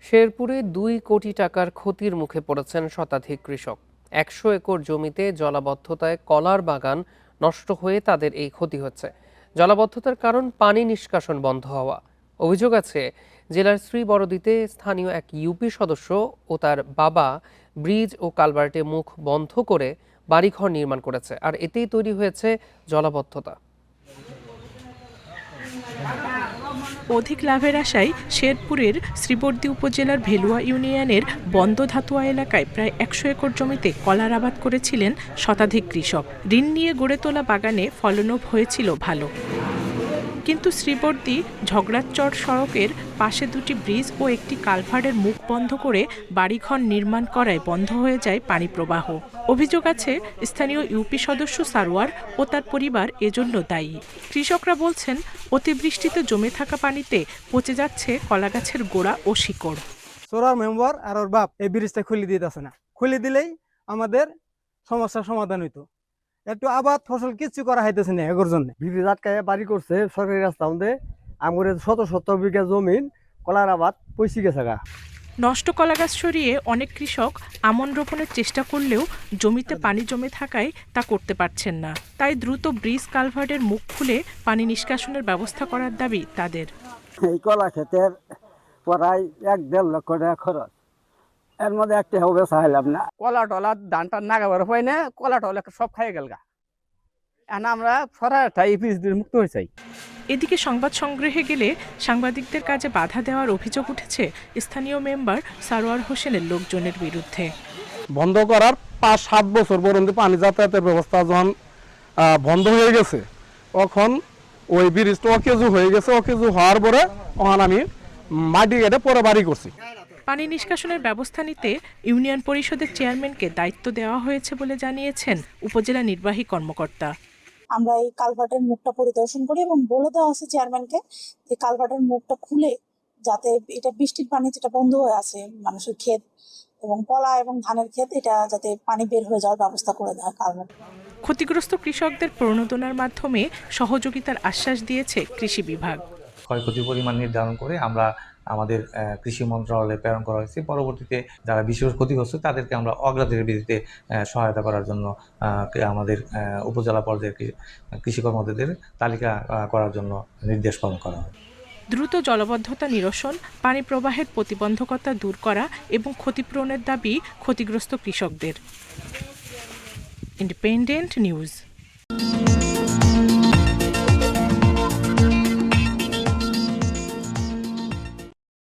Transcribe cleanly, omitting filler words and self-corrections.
শেরপুরে ২ কোটি টাকার ক্ষতির মুখে পড়েছেন শতাধিক কৃষক। ১০০ একর জমিতে জলাবদ্ধতায় কলার বাগান নষ্ট হয়ে তাদের এই ক্ষতি হচ্ছে। জলাবদ্ধতার কারণ পানি নিষ্কাশন বন্ধ হওয়া। অভিযোগ আছে, জেলার শ্রীবরদীতে স্থানীয় এক ইউপি সদস্য ও তার বাবা ব্রিজ ও কালভার্টে মুখ বন্ধ করে বাড়িঘর নির্মাণ করেছে, আর এতেই তৈরি হয়েছে জলাবদ্ধতা। অধিক লাভের আশায় শেরপুরের শ্রীবরদী উপজেলার ভেলুয়া ইউনিয়নের বন্দধাতুয়া এলাকায় প্রায় ১০০ একর জমিতে কলার আবাদ করেছিলেন শতাধিক কৃষক। ঋণ নিয়ে গড়ে তোলা বাগানে ফলনও হয়েছিল ভালো, কিন্তু শ্রীবরদী ঝগড়াচর সড়কের পাশে দুটি ব্রিজ ও একটি কালভার্টের মুখ বন্ধ করে বাড়িঘর নির্মাণ করায় বন্ধ হয়ে যায় পানি প্রবাহ। অভিযোগ আছে, স্থানীয় ইউপি সদস্য সারোয়ার ও তার পরিবার এজন্য দায়ী। কৃষকরা বলছেন, অতিবৃষ্টিতে জমে থাকা পানিতে পচে যাচ্ছে কলাগাছের গোড়া ও শিকড়। সোরার মেম্বার আর ওর বাপ এই ব্রিজটা খুলে দিতেছে না। খুলে দিলেই আমাদের সমস্যার সমাধান হইতো। একটু আবাদ ফসল কিছু করা হইতেছে না এগোর জন্য। ব্রিজ আটকায় বাড়ি করছে সরকারি রাস্তা মধ্যে। আমার শত বিঘা জমিন কলার আবাদ পয়সি গেছে গা। নষ্ট কলাগাছ সরিয়ে অনেক কৃষক আমন রোপণের চেষ্টা করলেও জমিতে পানি জমে থাকায় তা করতে পারছেন না। তাই দ্রুত ব্রিজ কালভার্টের মুখ খুলে পানি নিষ্কাশনের ব্যবস্থা করার দাবি তাদের। এই কলা ক্ষেতের প্রায় ১-১.৫ লক্ষ টাকা খরচ, এর মধ্যে একটা হবে চাইলাম না। কলা টলা ধানটা নাগাবার হয় না, কলা টলা সব খাই গেল গা। এখন আমরা সরাই মুক্ত হয়ে চাই। এদিকে সংবাদ সংগ্রহে গেলে সাংবাদিকদের কাজে বাধা দেওয়ার অভিযোগ উঠেছে স্থানীয় মেম্বার সারোয়ার হোসেনের লোকজনের বিরুদ্ধে। বন্ধ করার ৫-৭ বছর পর্যন্ত পানি যাতায়াতের ব্যবস্থা যখন বন্ধ হয়ে গেছে, তখন ওই ব্রিজটা অকেজু হয়ে গেছে। অকেজু হওয়ার পরে তখন আমি মাটি কেটে পরে বাড়ি করছি। পানি নিষ্কাশনের ব্যবস্থা নিতে ইউনিয়ন পরিষদের চেয়ারম্যানকে দায়িত্ব দেওয়া হয়েছে বলে জানিয়েছেন উপজেলা নির্বাহী কর্মকর্তা। আমরা এই কালভার্টের মুখটা পরিদর্শন করি এবং বলে দেওয়া আছে চেয়ারম্যানকে যে কালভার্টের মুখটা খুলে, যাতে এটা বৃষ্টির পানি যেটা বন্ধ হয়ে আছে মানুষের ক্ষেত এবং কলা এবং ধানের ক্ষেত, এটা যাতে পানি বের হয়ে যাওয়ার ব্যবস্থা করে দেওয়া কালভার্ট। ক্ষতিগ্রস্ত কৃষকদের প্রণোদনার মাধ্যমে সহযোগিতার আশ্বাস দিয়েছে কৃষি বিভাগ। ক্ষয়ক্ষতির পরিমাণ নির্ধারণ করে আমরা আমাদের কৃষি মন্ত্রণালয়ে প্রেরণ করা হয়েছে। পরবর্তীতে যারা বিশেষ ক্ষতিগ্রস্ত তাদেরকে আমরা অগ্রাধিকারের ভিত্তিতে সহায়তা করার জন্য আমাদের উপজেলা পর্যায়ে কৃষি কর্মকর্তাদের তালিকা করার জন্য নির্দেশ পালন করা হয়। দ্রুত জলাবদ্ধতা নিরসন, পানি প্রবাহের প্রতিবন্ধকতা দূর করা এবং ক্ষতিপূরণের দাবি ক্ষতিগ্রস্ত কৃষকদের। Independent news.